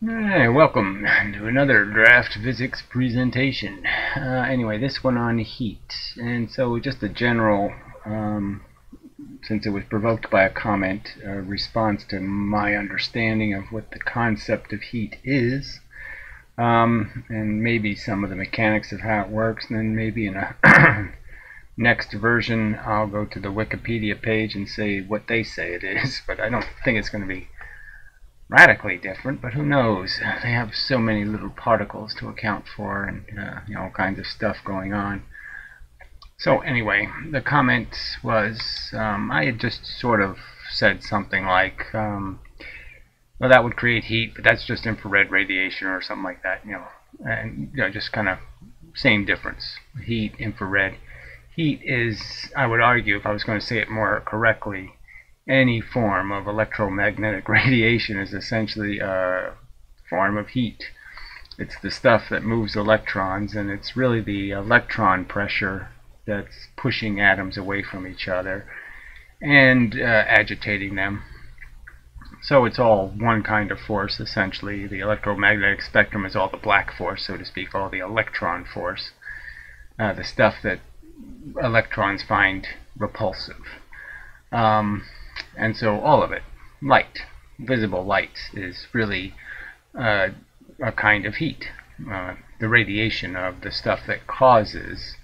Alright, welcome to another draft physics presentation. Anyway, this one on heat. And so just a general, since it was provoked by a comment, response to my understanding of what the concept of heat is, and maybe some of the mechanics of how it works, and then maybe in a next version I'll go to the Wikipedia page and say what they say it is, but I don't think it's going to be radically different, but who knows? They have so many little particles to account for, and all kinds of stuff going on. So anyway, the comment was I had just sort of said something like, well, that would create heat, but that's just infrared radiation or something like that, and just kind of same difference. Heat, infrared. Heat is, I would argue, if I was going to say it more correctly, any form of electromagnetic radiation is essentially a form of heat. It's the stuff that moves electrons, and it's really the electron pressure that's pushing atoms away from each other and agitating them. So it's all one kind of force, essentially. The electromagnetic spectrum is all the black force, so to speak, all the electron force, the stuff that electrons find repulsive. And so all of it, light, visible light, is really a kind of heat. The radiation of the stuff that causes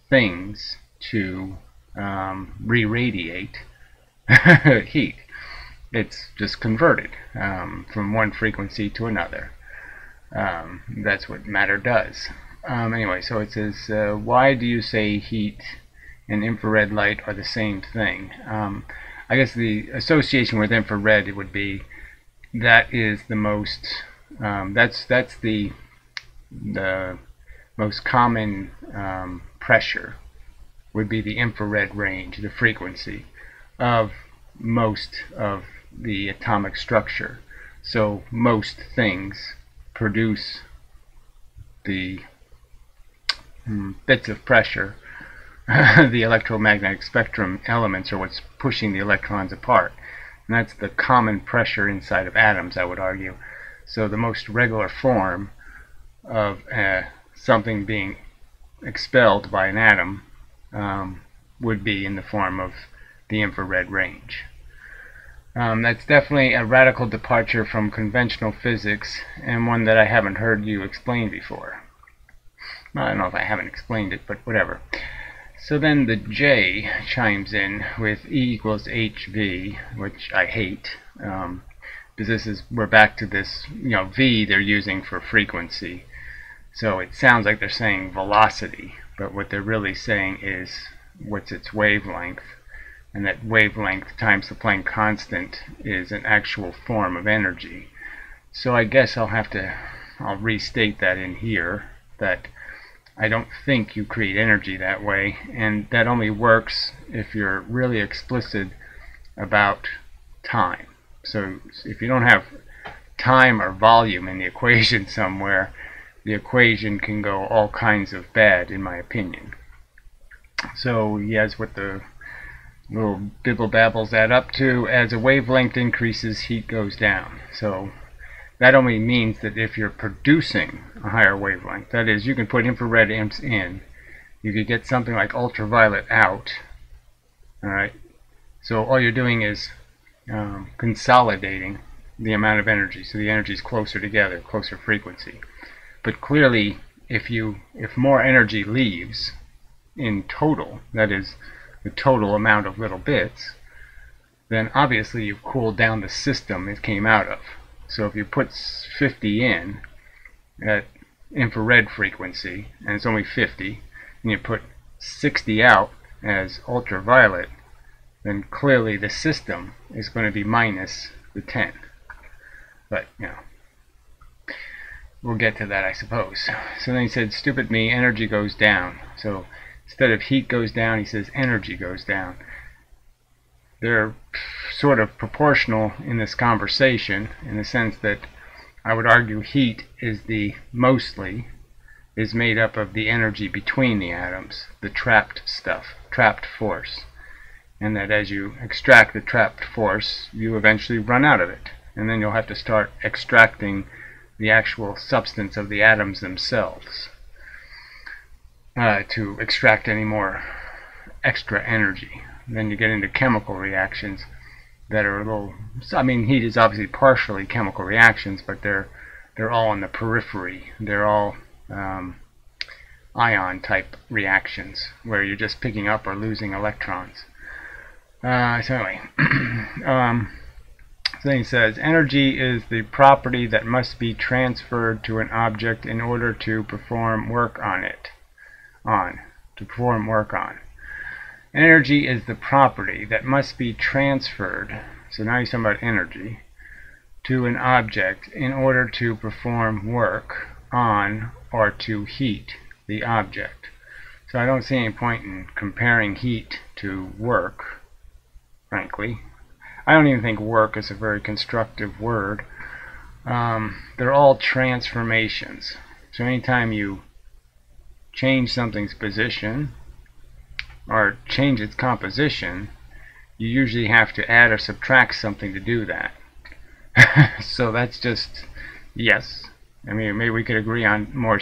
things to re-radiate heat. It's just converted from one frequency to another. That's what matter does. Anyway, so it says, why do you say heat and infrared light are the same thing? I guess the association with infrared would be that is the most that's the most common pressure would be the infrared range, the frequency of most of the atomic structure. So most things produce the bits of pressure. The electromagnetic spectrum elements are what's pushing the electrons apart. And that's the common pressure inside of atoms, I would argue. So the most regular form of something being expelled by an atom would be in the form of the infrared range. That's definitely a radical departure from conventional physics, and one that I haven't heard you explain before. Well, I don't know if I haven't explained it, but whatever. So then the J chimes in with E equals HV, which I hate, because we're back to this, V they're using for frequency. So it sounds like they're saying velocity, but what they're really saying is what's its wavelength, and that wavelength times the Planck constant is an actual form of energy. So I guess I'll restate that in here, that I don't think you create energy that way, and that only works if you're really explicit about time. So if you don't have time or volume in the equation somewhere, the equation can go all kinds of bad, in my opinion. So yes, what the little bibble babbles add up to: as a wavelength increases, heat goes down. So that only means that if you're producing a higher wavelength, that is, you can put infrared amps in, you could get something like ultraviolet out. Alright, so all you're doing is consolidating the amount of energy, so the energy is closer together, closer frequency. But clearly, if more energy leaves in total, that is, the total amount of little bits, then obviously you've cooled down the system it came out of. So if you put 50 in at infrared frequency, and it's only 50, and you put 60 out as ultraviolet, then clearly the system is going to be minus the 10. But, we'll get to that, I suppose. So then he said, stupid me, energy goes down. So instead of heat goes down, he says energy goes down. They're sort of proportional in this conversation, in the sense that I would argue heat is made up of the energy between the atoms, the trapped stuff, trapped force, and that as you extract the trapped force, you eventually run out of it. and then you'll have to start extracting the actual substance of the atoms themselves to extract any more extra energy. And then you get into chemical reactions that are a little, I mean, heat is obviously partially chemical reactions, but they're all in the periphery. They're all ion type reactions where you're just picking up or losing electrons. So anyway, then he says, energy is the property that must be transferred to an object in order to perform work on it. Energy is the property that must be transferred, so now he's talking about energy, to an object in order to perform work on or to heat the object. So I don't see any point in comparing heat to work, frankly. I don't even think work is a very constructive word. They're all transformations. So anytime you change something's position or change its composition, you usually have to add or subtract something to do that. So that's just, yes. I mean, maybe we could agree on more.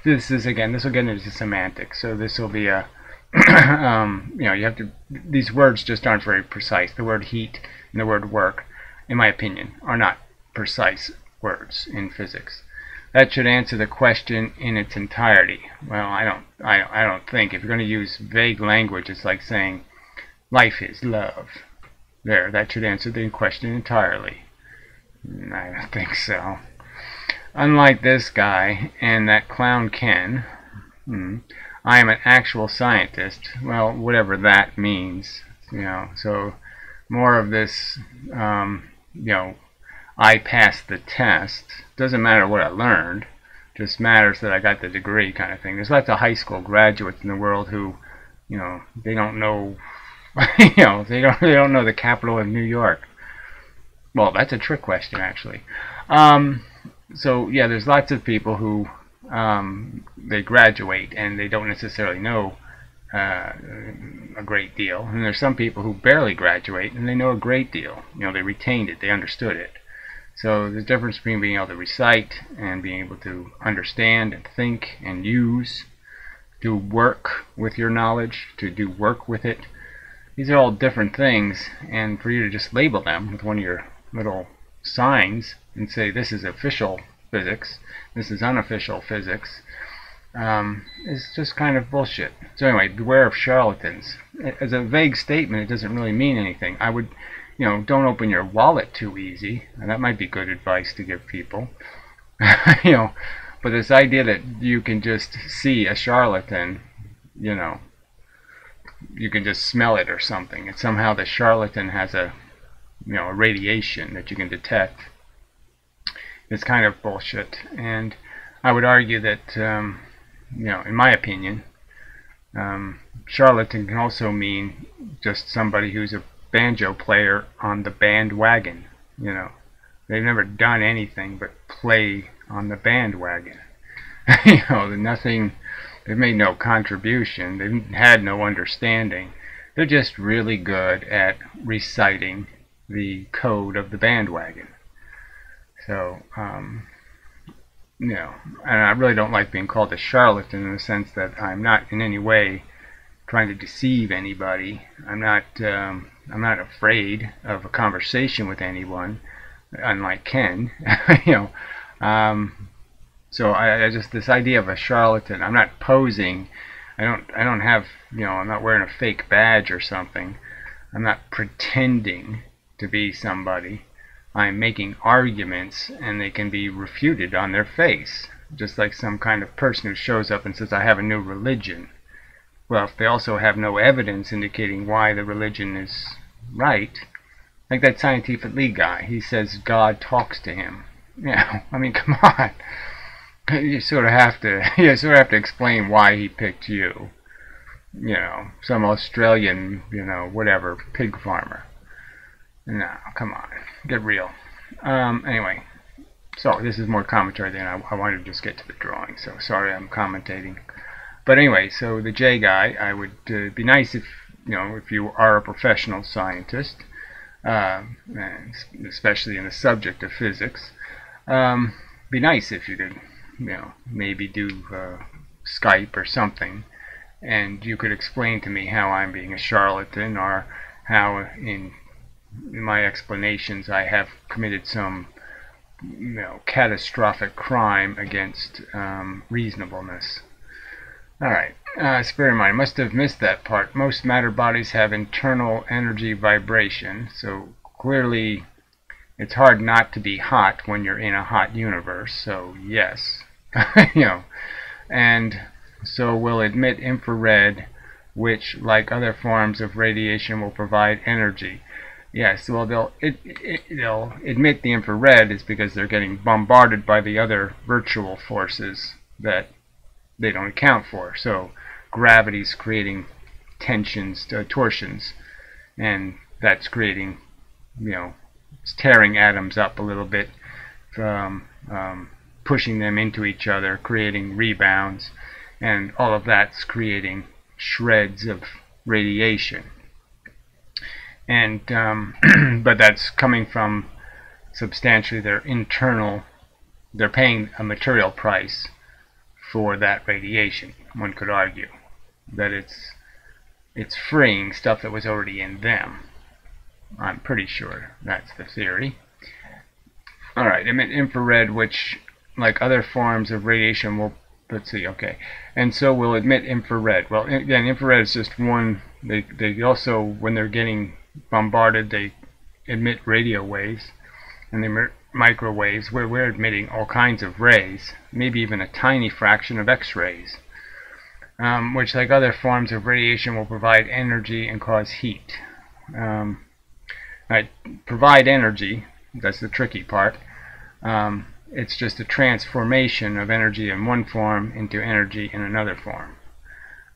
This will get into semantics. So this will be a, you have to, these words just aren't very precise. The word heat and the word work, in my opinion, are not precise words in physics. That should answer the question in its entirety. Well, I don't think. If you're going to use vague language, it's like saying life is love. There, that should answer the question entirely. I don't think so. Unlike this guy and that clown Ken, I am an actual scientist. Well, whatever that means, So more of this, I passed the test. Doesn't matter what I learned, just matters that I got the degree kind of thing. There's lots of high school graduates in the world who, they don't know, they don't know the capital of New York. Well, that's a trick question, actually. So yeah, there's lots of people who they graduate and they don't necessarily know a great deal, and there's some people who barely graduate and they know a great deal. They retained it, they understood it. So the difference between being able to recite and being able to understand and think and use, do work with your knowledge, to do work with it, these are all different things, and for you to just label them with one of your little signs and say this is official physics, this is unofficial physics, is just kind of bullshit. So anyway, beware of charlatans. As a vague statement, it doesn't really mean anything. I would, don't open your wallet too easy, and that might be good advice to give people. But this idea that you can just see a charlatan, you can just smell it or something, and somehow the charlatan has a radiation that you can detect, is kind of bullshit. And I would argue that, in my opinion, charlatan can also mean just somebody who's a banjo player on the bandwagon. They've never done anything but play on the bandwagon. Nothing. They've made no contribution. They've had no understanding. They're just really good at reciting the code of the bandwagon. So, and I really don't like being called a charlatan in the sense that I'm not in any way trying to deceive anybody. I'm not afraid of a conversation with anyone, unlike Ken. So I just, this idea of a charlatan, I'm not posing. I don't have, I'm not wearing a fake badge or something. I'm not pretending to be somebody. I'm making arguments, and they can be refuted on their face, just like some kind of person who shows up and says, I have a new religion. Well, if they also have no evidence indicating why the religion is right, like that scientifically guy, he says God talks to him. I mean, come on. You sort of have to explain why he picked you. Some Australian, whatever, pig farmer. No, come on, get real. Anyway, so this is more commentary than I wanted to just get to the drawing. So sorry, I'm commentating. But anyway, so the J guy, I would be nice if if you are a professional scientist, especially in the subject of physics. Be nice if you could, maybe do Skype or something, and you could explain to me how I'm being a charlatan, or how in my explanations I have committed some catastrophic crime against reasonableness. Alright, so bear in mind, I must have missed that part. Most matter bodies have internal energy vibration, so clearly it's hard not to be hot when you're in a hot universe, so yes. And so will emit infrared, which, like other forms of radiation, will provide energy. Yes, well, they'll emit the infrared is because they're getting bombarded by the other virtual forces that they don't account for. So gravity's creating tensions, torsions, and that's creating, it's tearing atoms up a little bit, pushing them into each other, creating rebounds, and all of that's creating shreds of radiation. And but that's coming from substantially their internal, they're paying a material price for that radiation. One could argue that it's freeing stuff that was already in them. I'm pretty sure that's the theory. Alright, emit infrared, which, like other forms of radiation, will, let's see, okay, and so will emit infrared. Well, again, infrared is just one. They also, when they're getting bombarded, they emit radio waves, and they emit microwaves, where we're emitting all kinds of rays, maybe even a tiny fraction of X-rays, which, like other forms of radiation, will provide energy and cause heat. Right, provide energy, that's the tricky part. It's just a transformation of energy in one form into energy in another form.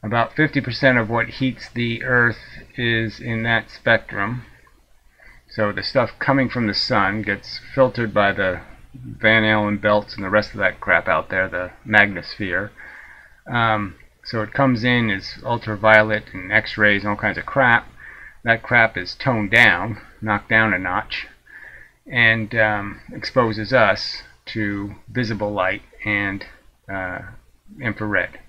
About 50% of what heats the Earth is in that spectrum. So the stuff coming from the sun gets filtered by the Van Allen belts and the rest of that crap out there, the magnosphere. So it comes in as ultraviolet and X-rays and all kinds of crap. That crap is toned down, knocked down a notch, and exposes us to visible light and infrared.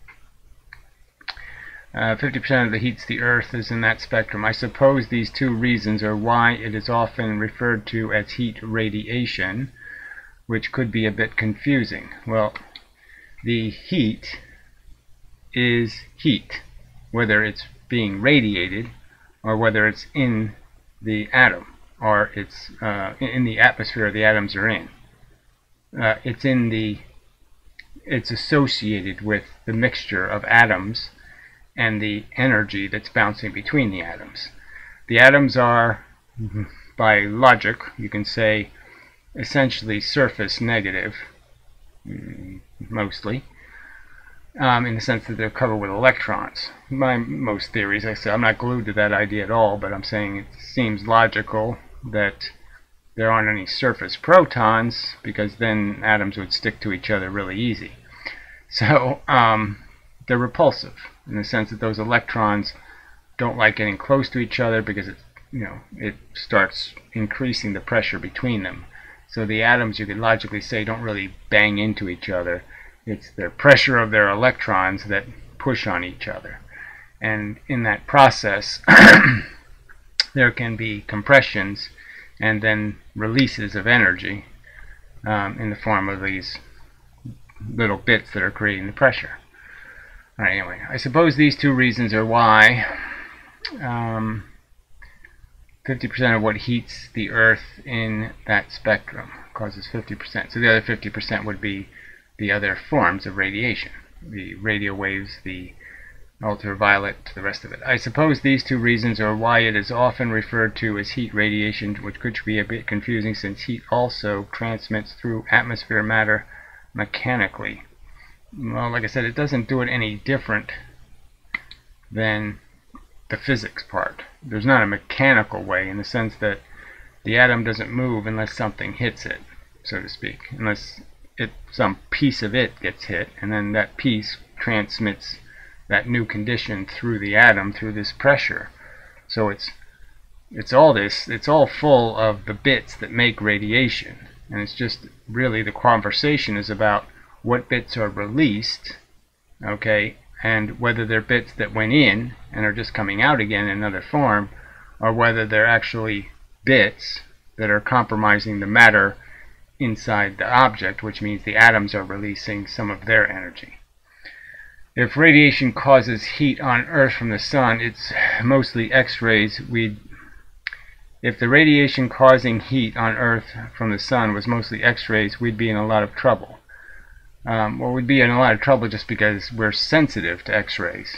50% of the heats the Earth is in that spectrum. I suppose these two reasons are why it is often referred to as heat radiation, which could be a bit confusing. Well, the heat is heat, whether it's being radiated or whether it's in the atom, or it's in the atmosphere the atoms are in. It's associated with the mixture of atoms and the energy that's bouncing between the atoms. The atoms are, by logic, you can say, essentially surface negative, mostly, in the sense that they're covered with electrons. By most theories, I say I'm not glued to that idea at all, but I'm saying it seems logical that there aren't any surface protons, because then atoms would stick to each other really easy. So they're repulsive in the sense that those electrons don't like getting close to each other, because it starts increasing the pressure between them. So the atoms, you could logically say, don't really bang into each other. It's the pressure of their electrons that push on each other. And in that process, there can be compressions and then releases of energy in the form of these little bits that are creating the pressure. Alright, anyway, I suppose these two reasons are why 50% of what heats the Earth in that spectrum causes 50%. So the other 50% would be the other forms of radiation, the radio waves, the ultraviolet, the rest of it. I suppose these two reasons are why it is often referred to as heat radiation, which could be a bit confusing since heat also transmits through atmosphere matter mechanically. Well, like I said, it doesn't do it any different than the physics part. There's not a mechanical way, in the sense that the atom doesn't move unless something hits it, so to speak, unless some piece of it gets hit, and then that piece transmits that new condition through the atom through this pressure. So it's it's all full of the bits that make radiation, and it's just really the conversation is about what bits are released, okay, and whether they're bits that went in and are just coming out again in another form, or whether they're actually bits that are compromising the matter inside the object, which means the atoms are releasing some of their energy. If radiation causes heat on Earth from the sun, it's mostly X-rays. If the radiation causing heat on Earth from the sun was mostly X-rays, we'd be in a lot of trouble. Well, we'd be in a lot of trouble just because we're sensitive to X-rays,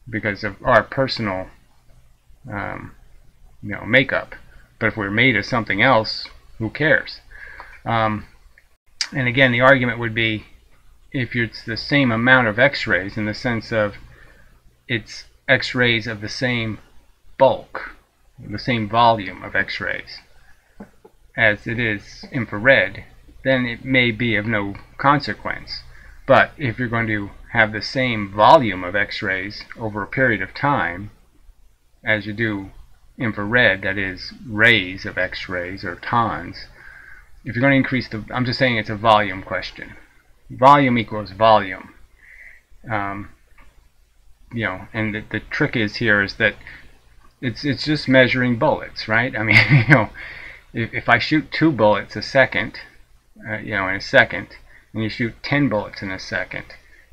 because of our personal makeup. But if we're made of something else, who cares? And again, the argument would be, if it's the same amount of X-rays, in the sense of it's X-rays of the same bulk, the same volume of X-rays as it is infrared, then it may be of no consequence. But if you're going to have the same volume of X-rays over a period of time as you do infrared, that is rays of X-rays or tons, if you're going to increase the, I'm just saying it's a volume question. Volume equals volume. And the trick is here is that it's just measuring bullets, right? I mean, if I shoot 2 bullets a second, in a second, and you shoot 10 bullets in a second,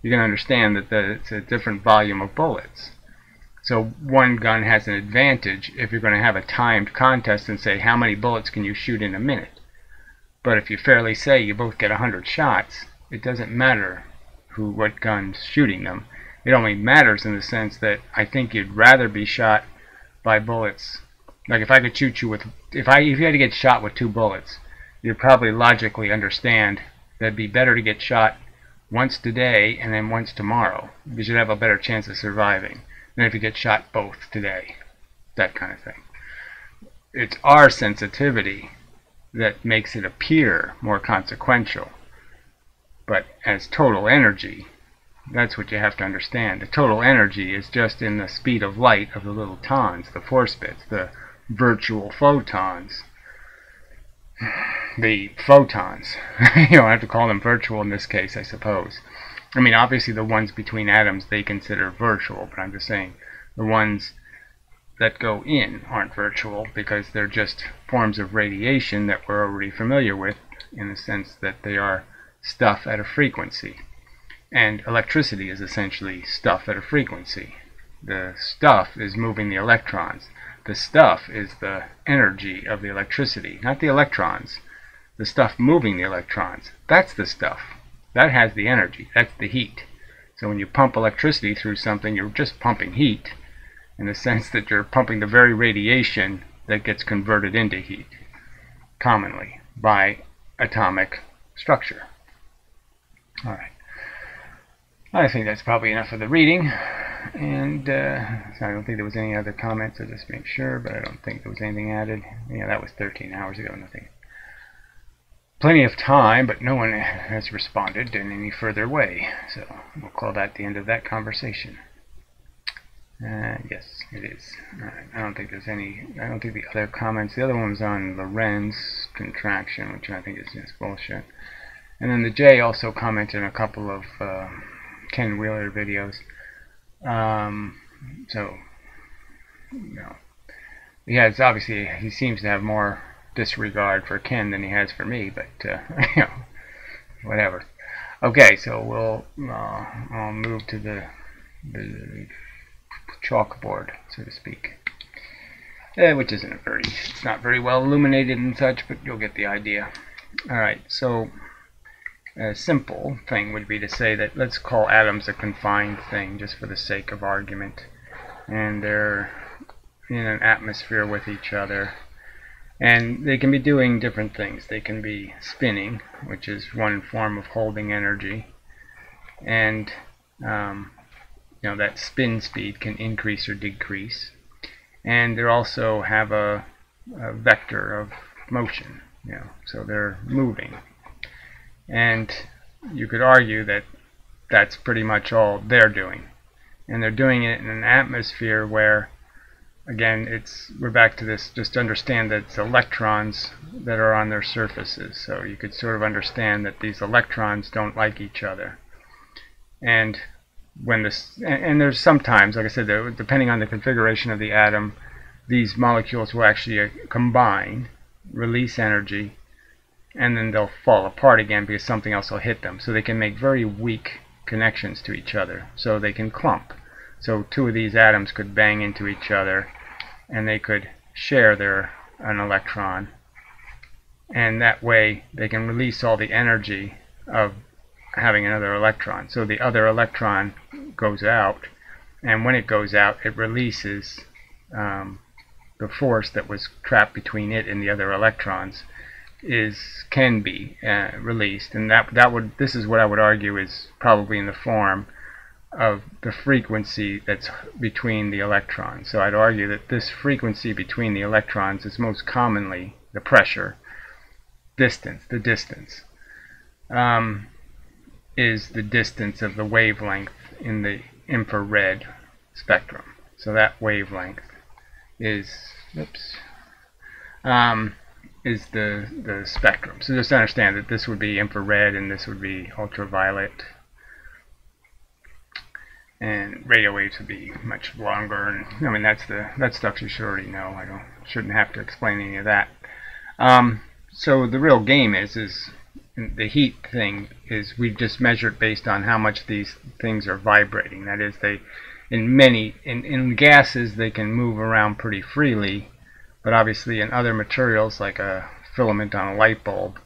you're going to understand that it's a different volume of bullets. So one gun has an advantage if you're going to have a timed contest and say how many bullets can you shoot in a minute. But if you fairly say you both get 100 shots, it doesn't matter what gun's shooting them. It only matters in the sense that I think you'd rather be shot by bullets. Like if I could shoot you with, if you had to get shot with 2 bullets, you'd probably logically understand that it'd be better to get shot once today and then once tomorrow, because you'd have a better chance of surviving than if you get shot both today. That kind of thing. It's our sensitivity that makes it appear more consequential. But as total energy, that's what you have to understand. The total energy is just in the speed of light of the little tons, the force bits, the virtual photons. The photons. You don't have to call them virtual in this case, I suppose. I mean, obviously the ones between atoms they consider virtual, but I'm just saying the ones that go in aren't virtual because they're just forms of radiation that we're already familiar with, in the sense that they are stuff at a frequency. And electricity is essentially stuff at a frequency. The stuff is moving the electrons. The stuff is the energy of the electricity, not the electrons. The stuff moving the electrons, that's the stuff. That has the energy, that's the heat. So when you pump electricity through something, you're just pumping heat, in the sense that you're pumping the very radiation that gets converted into heat, commonly, by atomic structure. Alright. I think that's probably enough of the reading. And so I don't think there was any other comments. I'll just make sure, but I don't think there was anything added. Yeah, that was 13 hours ago, nothing. Plenty of time, but no one has responded in any further way. So we'll call that the end of that conversation. Yes, it is. I don't think there's any. I don't think the other comments. The other one was on Lorentz contraction, which I think is just bullshit. And then the J also commented on a couple of Ken Wheeler videos. So, yeah, it's obviously he seems to have more disregard for Ken than he has for me, but whatever. Okay, so I'll move to the chalkboard, so to speak, which isn't it's not very well illuminated and such, but you'll get the idea. All right, so a simple thing would be to say that let's call atoms a confined thing, just for the sake of argument, and they're in an atmosphere with each other, and they can be doing different things. They can be spinning, which is one form of holding energy, and that spin speed can increase or decrease, and they also have a vector of motion, so they're moving. And you could argue that that's pretty much all they're doing. And they're doing it in an atmosphere where again, we're back to this, just understand that it's electrons that are on their surfaces. So you could sort of understand that these electrons don't like each other. And and there's sometimes, like I said, depending on the configuration of the atom, these molecules will actually combine, release energy, and then they'll fall apart again because something else will hit them. So they can make very weak connections to each other. So they can clump. So two of these atoms could bang into each other, and they could share an electron, and that way they can release all the energy of having another electron. So the other electron goes out, and when it goes out, it releases the force that was trapped between it and the other electrons can be released, and this is what I would argue is probably in the form of the frequency that's between the electrons. So I'd argue that this frequency between the electrons is most commonly the pressure. The distance is the distance of the wavelength in the infrared spectrum. So that wavelength is the spectrum. So just understand that this would be infrared and this would be ultraviolet, and radio waves would be much longer. And I mean, that's stuff you should already know. Shouldn't have to explain any of that. So the real game is the heat thing is we've just measured based on how much these things are vibrating. That is, in gases they can move around pretty freely, but obviously in other materials like a filament on a light bulb,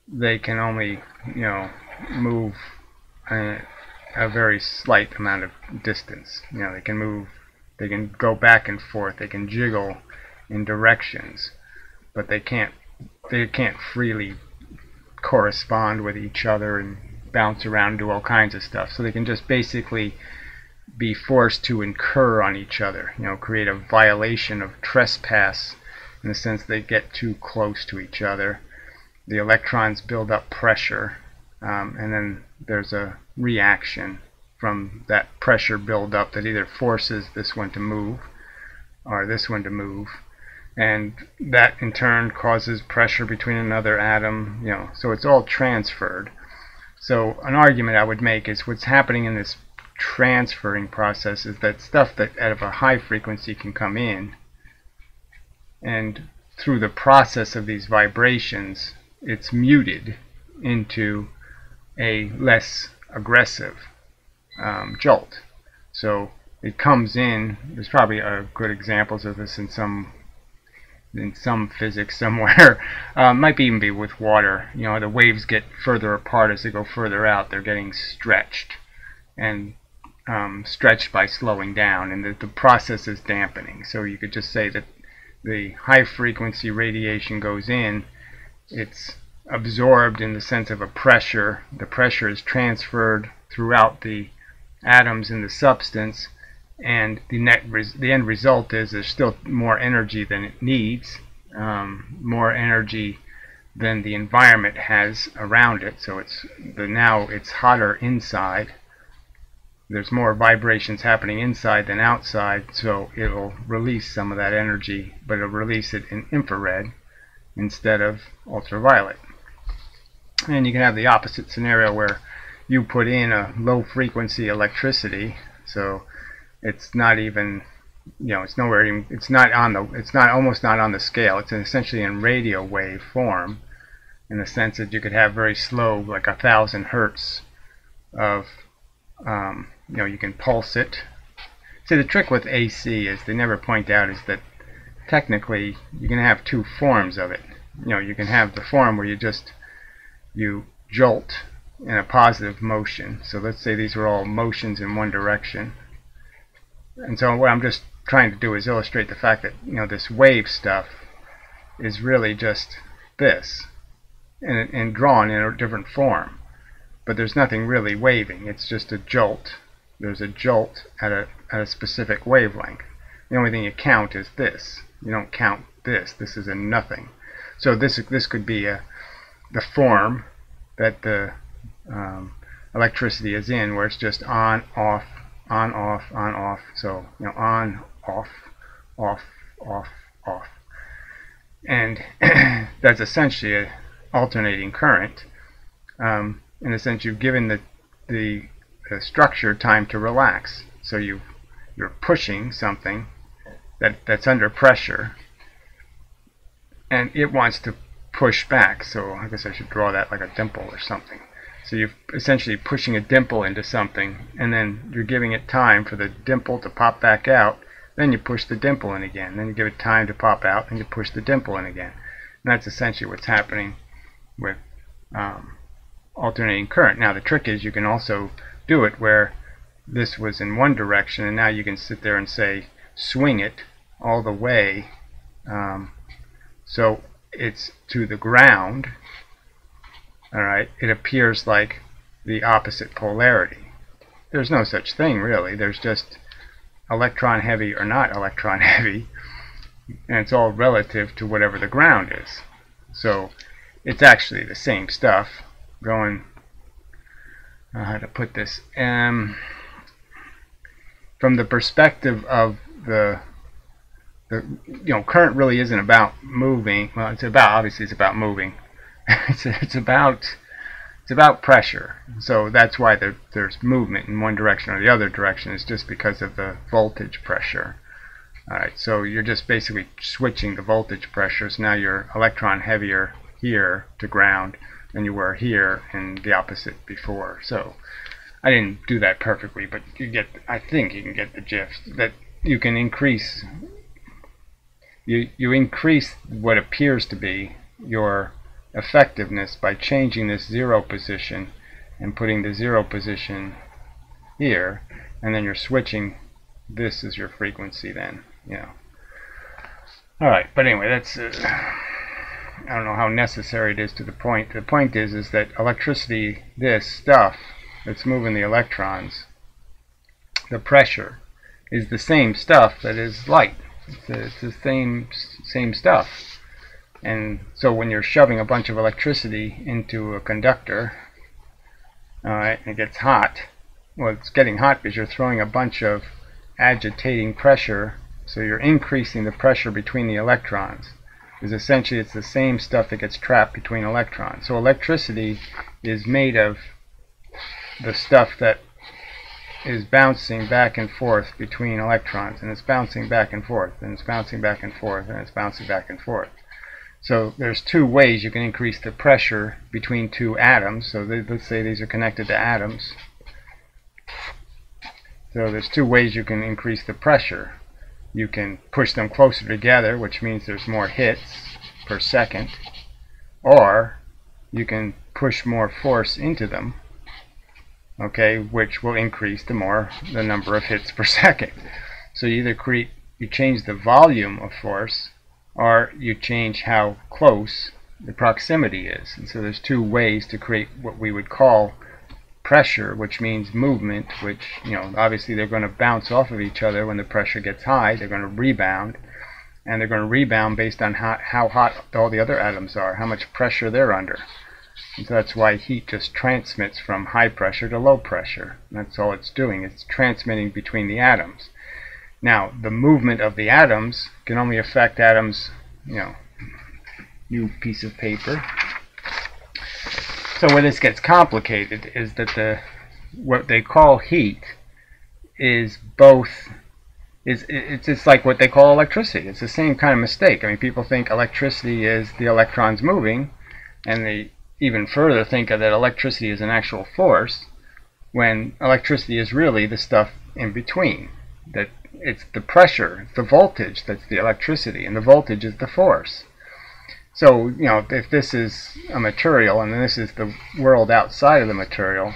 they can only move a very slight amount of distance. They can go back and forth, they can jiggle in directions, but they can't freely correspond with each other and bounce around and do all kinds of stuff. So they can just basically be forced to incur on each other, create a violation of trespass in the sense they get too close to each other. The electrons build up pressure, and then there's a reaction from that pressure buildup that either forces this one to move or this one to move, and that in turn causes pressure between another atom. So it's all transferred. So an argument I would make is what's happening in this transferring process is that stuff that out of a high frequency can come in, and through the process of these vibrations it's muted into a less aggressive jolt. So it comes in. There's probably good examples of this in some physics somewhere. Might even be with water. The waves get further apart as they go further out. They're getting stretched, and stretched by slowing down, and the process is dampening. So you could just say that the high frequency radiation goes in, it's absorbed in the sense of a pressure. The pressure is transferred throughout the atoms in the substance, and the end result is there's still more energy than it needs, more energy than the environment has around it. So now it's hotter inside. There's more vibrations happening inside than outside, so it'll release some of that energy, but it'll release it in infrared instead of ultraviolet. And you can have the opposite scenario where you put in a low frequency electricity, so it's not even, it's nowhere even, it's almost not on the scale. It's essentially in radio wave form, in the sense that you could have very slow, like 1,000 hertz of, you can pulse it. See, the trick with AC is they never point out is that technically you can have two forms of it. You can have the form where you jolt in a positive motion. So let's say these are all motions in one direction. And so what I'm just trying to do is illustrate the fact that this wave stuff is really just this, and drawn in a different form. But there's nothing really waving. It's just a jolt. There's a jolt at a specific wavelength. The only thing you count is this. You don't count this. This is a nothing. So this could be the form that the electricity is in, where it's just on, off, on, off, on, off. So on, off, off, off, off. And that's essentially an alternating current. In a sense, you've given the structure time to relax. So you're pushing something that's under pressure, and it wants to push back. So I guess I should draw that like a dimple or something. So you're essentially pushing a dimple into something, and then you're giving it time for the dimple to pop back out. Then you push the dimple in again. Then you give it time to pop out, and you push the dimple in again. And that's essentially what's happening with alternating current. Now the trick is you can also do it where this was in one direction, and now you can sit there and say swing it all the way so it's to the ground. Alright, it appears like the opposite polarity. There's no such thing really. There's just electron heavy or not electron heavy, and it's all relative to whatever the ground is. So it's actually the same stuff going, how to put this, from the perspective of the current really isn't about moving. Well, it's about moving. it's about pressure. So that's why there's movement in one direction or the other direction. It's just because of the voltage pressure. Alright, so you're just basically switching the voltage pressures. Now you're electron heavier here to ground than you were here, and the opposite before. So I didn't do that perfectly, but I think you can get the gist that you can increase you increase what appears to be your effectiveness by changing this zero position and putting the zero position here, and then you're switching this as your frequency then, Alright, but anyway, that's I don't know how necessary it is to the point. The point is that electricity, this stuff that's moving the electrons, the pressure, is the same stuff that is light. It's the same stuff. And so when you're shoving a bunch of electricity into a conductor, alright, and it gets hot, well, it's getting hot because you're throwing a bunch of agitating pressure, so you're increasing the pressure between the electrons. Because essentially it's the same stuff that gets trapped between electrons. So electricity is made of the stuff that is bouncing back and forth between electrons, and it's bouncing back and forth, and it's bouncing back and forth, and it's bouncing back and forth. So there's two ways you can increase the pressure between two atoms. So let's say these are connected to atoms. So there's two ways you can increase the pressure. You can push them closer together, which means there's more hits per second, or you can push more force into them, okay, which will increase the number of hits per second. So you either change the volume of force, or you change how close the proximity is. And so there's two ways to create what we would call pressure, which means movement, which, obviously they're going to bounce off of each other. When the pressure gets high, they're going to rebound, and they're going to rebound based on how hot all the other atoms are, how much pressure they're under. And so that's why heat just transmits from high pressure to low pressure. That's all it's doing. It's transmitting between the atoms. Now, the movement of the atoms can only affect atoms, new piece of paper. So where this gets complicated is that what they call heat is it's like what they call electricity. It's the same kind of mistake. I mean, people think electricity is the electrons moving, and they even further think that electricity is an actual force, when electricity is really the stuff in between. That it's the pressure, it's the voltage that's the electricity, and the voltage is the force. So, if this is a material and this is the world outside of the material,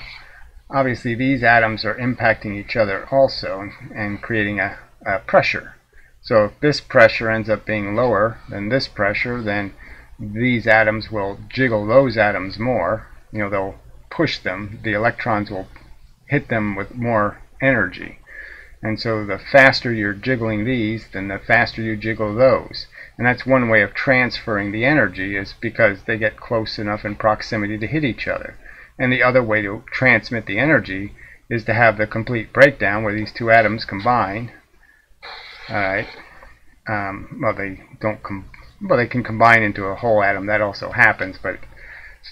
obviously these atoms are impacting each other also and creating a pressure. So if this pressure ends up being lower than this pressure, then these atoms will jiggle those atoms more. They'll push them. The electrons will hit them with more energy. And so the faster you're jiggling these, then the faster you jiggle those. And that's one way of transferring the energy, is because they get close enough in proximity to hit each other. And the other way to transmit the energy is to have the complete breakdown where these two atoms combine. Alright. well, they don't well, they can combine into a whole atom. That also happens, but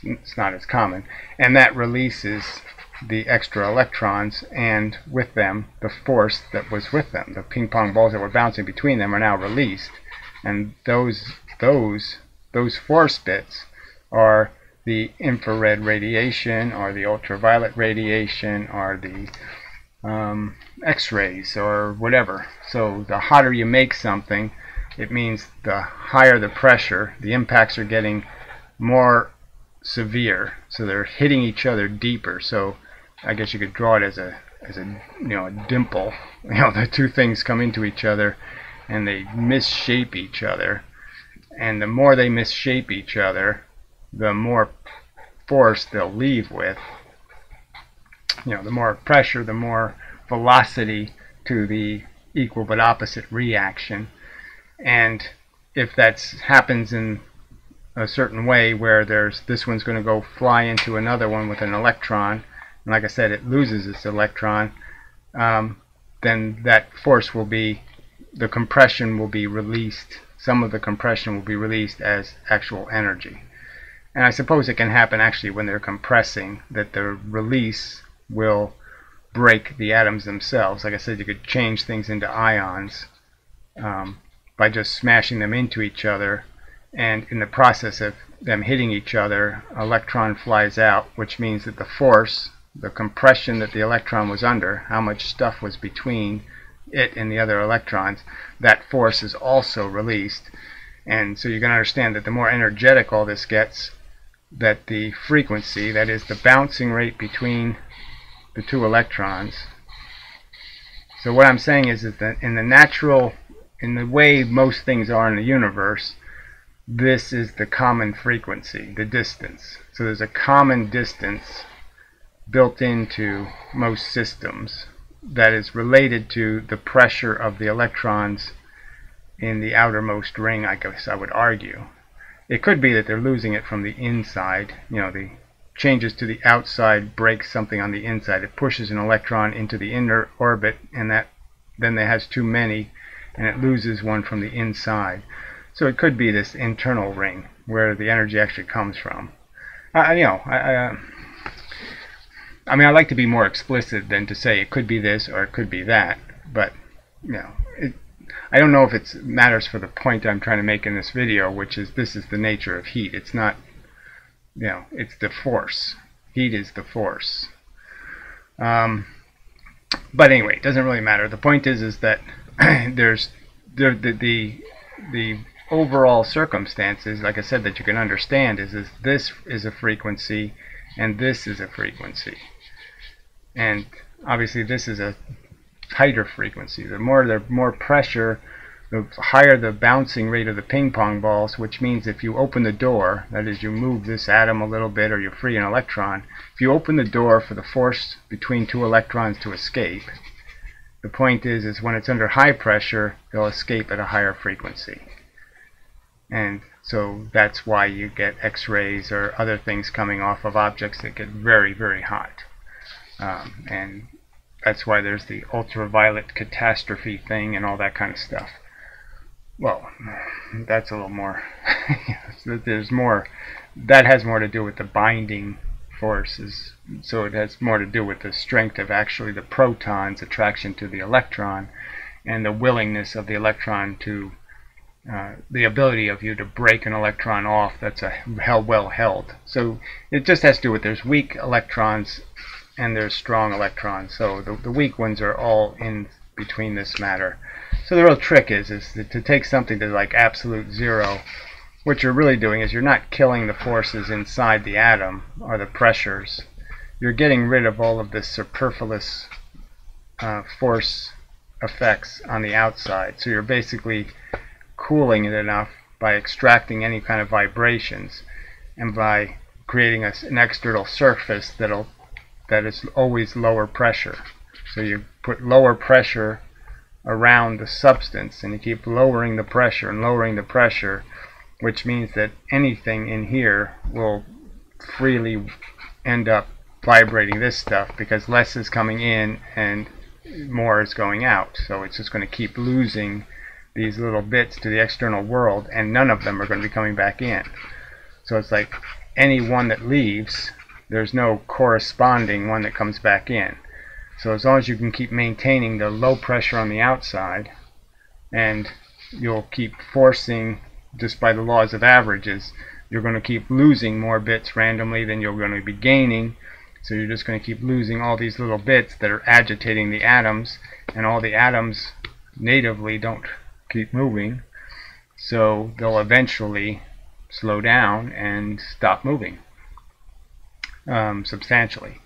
it's not as common. And that releases the extra electrons, and with them the force that was with them. The ping pong balls that were bouncing between them are now released, and those force bits are the infrared radiation, or the ultraviolet radiation, or the X-rays, or whatever. So the hotter you make something, it means the higher the pressure. The impacts are getting more severe, so they're hitting each other deeper. So I guess you could draw it as a a dimple. The two things come into each other and they misshape each other, and the more they misshape each other, the more force they'll leave with. The more pressure, the more velocity to the equal but opposite reaction. And if that happens in a certain way, where this one's going to go fly into another one with an electron, and like I said, it loses its electron, then that force will be, the compression will be released. Some of the compression will be released as actual energy. And I suppose it can happen actually when they're compressing, that the release will break the atoms themselves. Like I said, you could change things into ions by just smashing them into each other, and in the process of them hitting each other, an electron flies out, which means that the force, the compression that the electron was under, how much stuff was between it and the other electrons, that force is also released. And so you can understand that the more energetic all this gets, that the frequency, that is the bouncing rate between the two electrons. So what I'm saying is that in the way most things are in the universe, this is the common frequency, the distance. So there's a common distance built into most systems that is related to the pressure of the electrons in the outermost ring, I guess I would argue. It could be that they're losing it from the inside. The changes to the outside breaks something on the inside. It pushes an electron into the inner orbit, and then it has too many, and it loses one from the inside. So it could be this internal ring where the energy actually comes from. I like to be more explicit than to say it could be this or it could be that, but I don't know if it matters for the point I'm trying to make in this video, which is this is the nature of heat. It's not, it's the force. Heat is the force. But anyway, it doesn't really matter. The point is that there's the overall circumstances, like I said, that you can understand is this is a frequency and this is a frequency. And obviously this is a tighter frequency. The more pressure, the higher the bouncing rate of the ping pong balls, which means if you open the door, that is, you move this atom a little bit or you free an electron, if you open the door for the force between two electrons to escape, the point is when it's under high pressure, they'll escape at a higher frequency. And so that's why you get X-rays or other things coming off of objects that get very, very hot. And that's why there's the ultraviolet catastrophe thing and all that kind of stuff. Well, that's a little more, there's more, that has more to do with the binding forces. So it has more to do with the strength of actually the proton's attraction to the electron, and the willingness of the electron to, the ability of you to break an electron off that's well held. So it just has to do with there's weak electrons and there's strong electrons. So the weak ones are all in between this matter. So the real trick is to take something to like absolute zero. What you're really doing is you're not killing the forces inside the atom or the pressures. You're getting rid of all of this superfluous force effects on the outside. So you're basically cooling it enough by extracting any kind of vibrations and by creating an external surface that is always lower pressure. So you put lower pressure around the substance and you keep lowering the pressure and lowering the pressure, which means that anything in here will freely end up vibrating this stuff because less is coming in and more is going out. So it's just going to keep losing these little bits to the external world, and none of them are going to be coming back in. So it's like any one that leaves, there's no corresponding one that comes back in. So as long as you can keep maintaining the low pressure on the outside, and you'll keep forcing, just by the laws of averages, you're going to keep losing more bits randomly than you're going to be gaining. So you're just going to keep losing all these little bits that are agitating the atoms, and all the atoms natively don't keep moving, so they'll eventually slow down and stop moving substantially.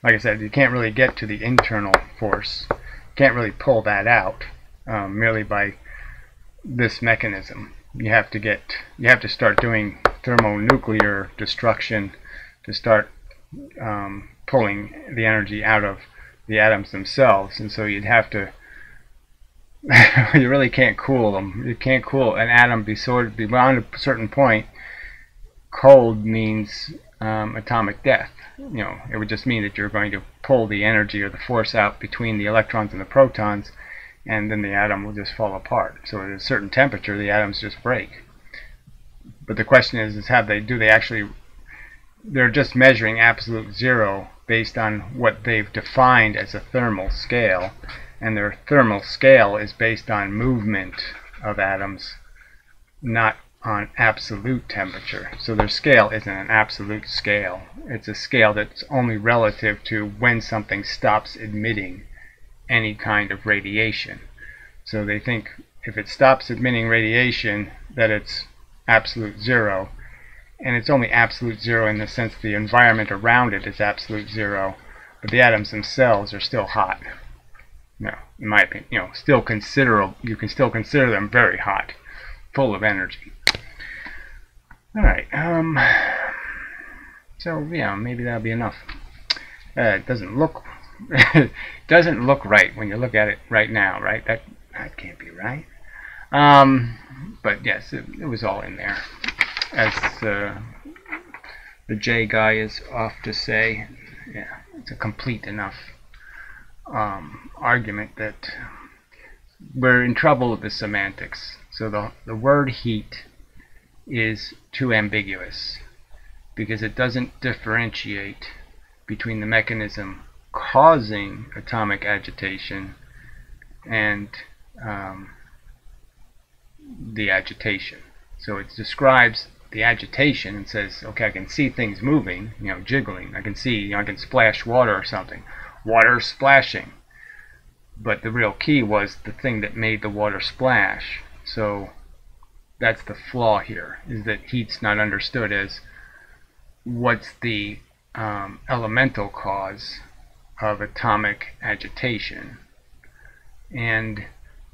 Like I said, you can't really get to the internal force, can't really pull that out merely by this mechanism. You have to start doing thermonuclear destruction to start pulling the energy out of the atoms themselves, and so you'd have to you really can't cool them. You can't cool an atom beyond a certain point. Cold means atomic death. It would just mean that you're going to pull the energy or the force out between the electrons and the protons, and then the atom will just fall apart. So at a certain temperature, the atoms just break. But the question is they're just measuring absolute zero based on what they've defined as a thermal scale, and their thermal scale is based on movement of atoms, not on absolute temperature. So their scale isn't an absolute scale. It's a scale that's only relative to when something stops emitting any kind of radiation. So they think if it stops emitting radiation, that it's absolute zero. And it's only absolute zero in the sense the environment around it is absolute zero, but the atoms themselves are still hot. In my opinion, still considerable. You can still consider them very hot, full of energy. All right. So yeah, maybe that'll be enough. It doesn't look doesn't look right when you look at it right now, right? That can't be right. But yes, it was all in there, as the J guy is off to say. Yeah, it's a complete enough argument that we're in trouble with the semantics. So the word heat is too ambiguous because it doesn't differentiate between the mechanism causing atomic agitation and the agitation. So it describes the agitation and says, okay, I can see things moving, jiggling. I can see, I can splash water or something. Water splashing. But the real key was the thing that made the water splash. So that's the flaw here, is that heat's not understood as what's the elemental cause of atomic agitation. And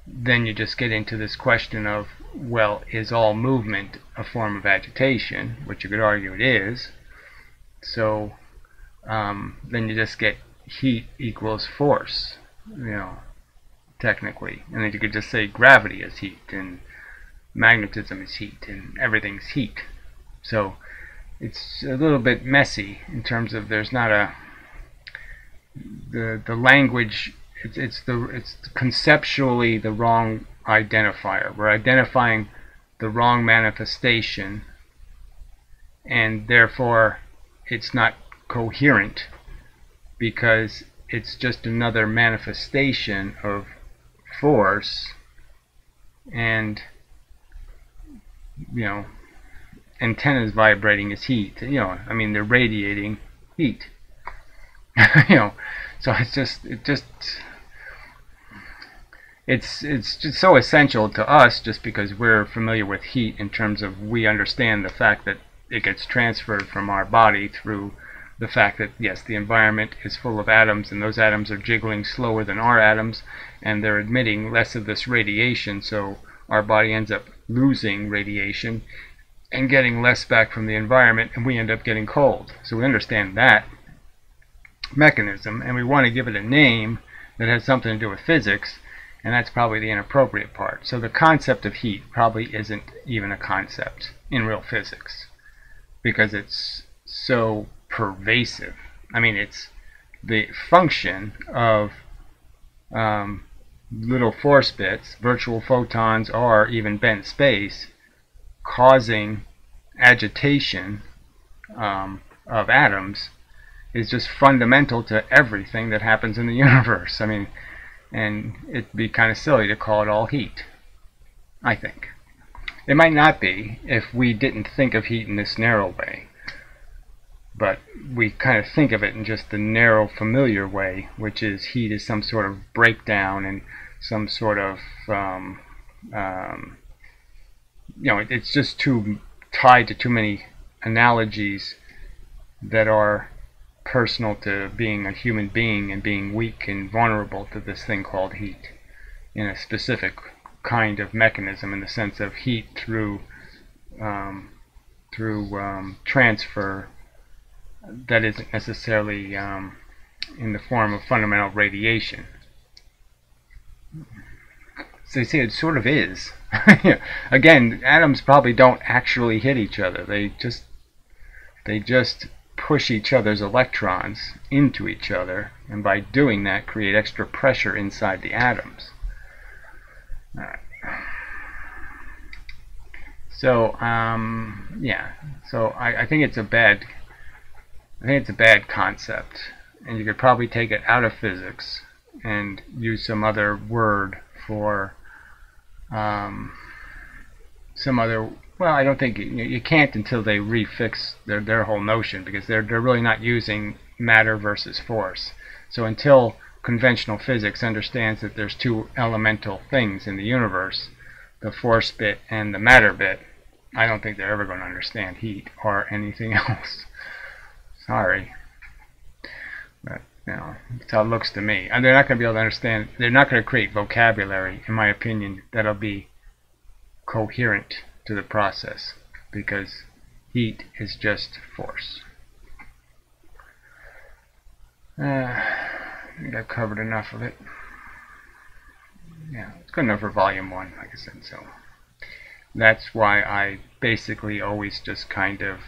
then you just get into this question of, well, is all movement a form of agitation? Which you could argue it is. So then you just get heat equals force, technically. And then you could just say gravity is heat, and magnetism is heat, and everything's heat. So it's a little bit messy in terms of there's not the language. It's conceptually the wrong identifier. We're identifying the wrong manifestation, and therefore it's not coherent because it's just another manifestation of force, and antennas vibrating is heat. I mean, they're radiating heat. So it's just so essential to us just because we're familiar with heat in terms of we understand the fact that it gets transferred from our body through the fact that, yes, the environment is full of atoms, and those atoms are jiggling slower than our atoms, and they're emitting less of this radiation, so our body ends up losing radiation and getting less back from the environment, and we end up getting cold. So we understand that mechanism, and we want to give it a name that has something to do with physics, and that's probably the inappropriate part. So the concept of heat probably isn't even a concept in real physics because it's so pervasive. I mean, it's the function of little force bits, virtual photons, or even bent space, causing agitation of atoms is just fundamental to everything that happens in the universe. I mean, and it'd be kind of silly to call it all heat, I think. It might not be if we didn't think of heat in this narrow way, but we kind of think of it in just the narrow familiar way, which is heat is some sort of breakdown and some sort of it's just too tied to too many analogies that are personal to being a human being and being weak and vulnerable to this thing called heat in a specific kind of mechanism, in the sense of heat through transfer that isn't necessarily in the form of fundamental radiation. So you see, it sort of is. Again, atoms probably don't actually hit each other. They just push each other's electrons into each other, and by doing that create extra pressure inside the atoms. All right. So yeah. So I think it's a bad concept, and you could probably take it out of physics and use some other word for some other. Well, I don't think you can't until they refix their whole notion, because they're really not using matter versus force. So until conventional physics understands that there's two elemental things in the universe, the force bit and the matter bit, I don't think they're ever going to understand heat or anything else. Sorry, but that's how it looks to me. And they're not going to be able to understand. They're not going to create vocabulary, in my opinion, that'll be coherent to the process, because heat is just force. I think I've covered enough of it. Yeah, it's good enough for volume 1, like I said. So that's why I basically always just kind of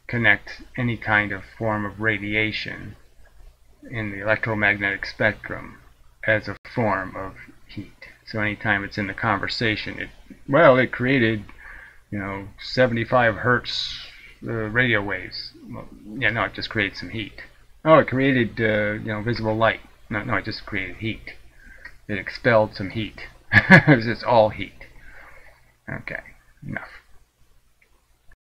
connect any kind of form of radiation in the electromagnetic spectrum as a form of heat. So anytime it's in the conversation, it created 75 hertz radio waves. Well, yeah, no, it just created some heat. Oh, it created visible light. No, it just created heat. It expelled some heat. It was just all heat. Okay, enough.